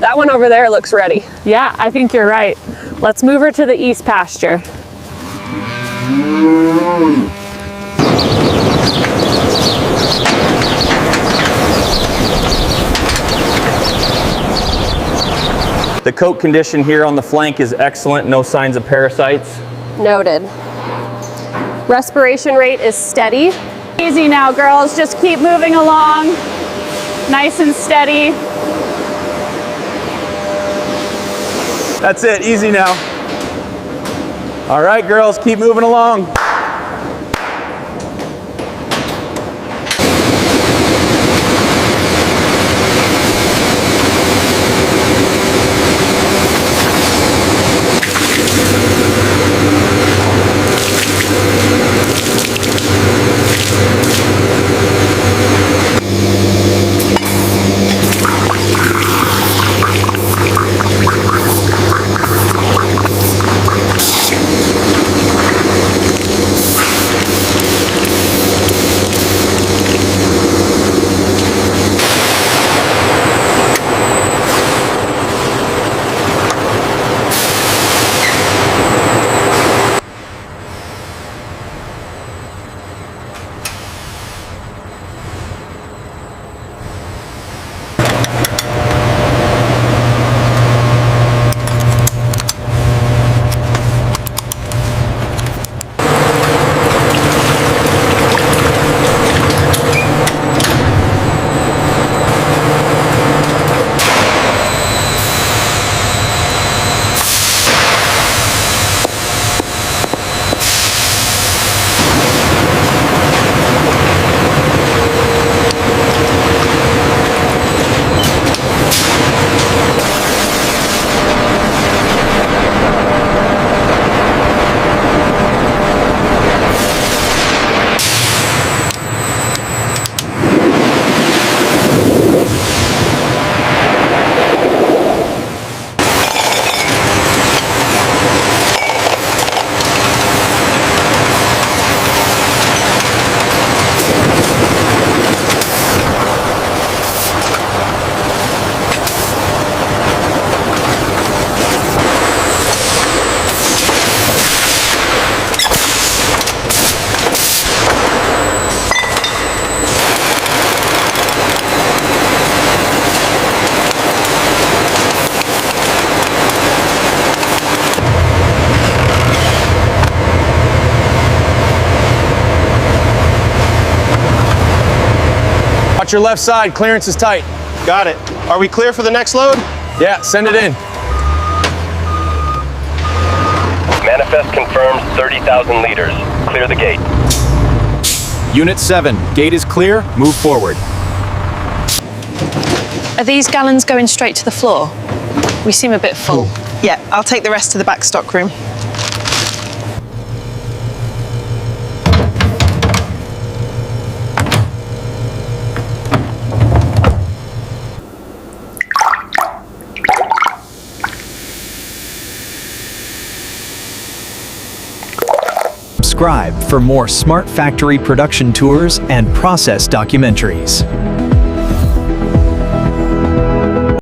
That one over there looks ready. Yeah, I think you're right. Let's move her to the east pasture. The coat condition here on the flank is excellent, no signs of parasites. Noted. Respiration rate is steady. Easy now, girls. Just keep moving along. Nice and steady. That's it, easy now. All right, girls, keep moving along. Watch your left side, clearance is tight. Got it. Are we clear for the next load? Yeah, send it in. Manifest confirmed 30,000 liters. Clear the gate. Unit 7, gate is clear, move forward. Are these gallons going straight to the floor? We seem a bit full. Yeah, I'll take the rest to the back stock room. Subscribe for more smart factory production tours and process documentaries.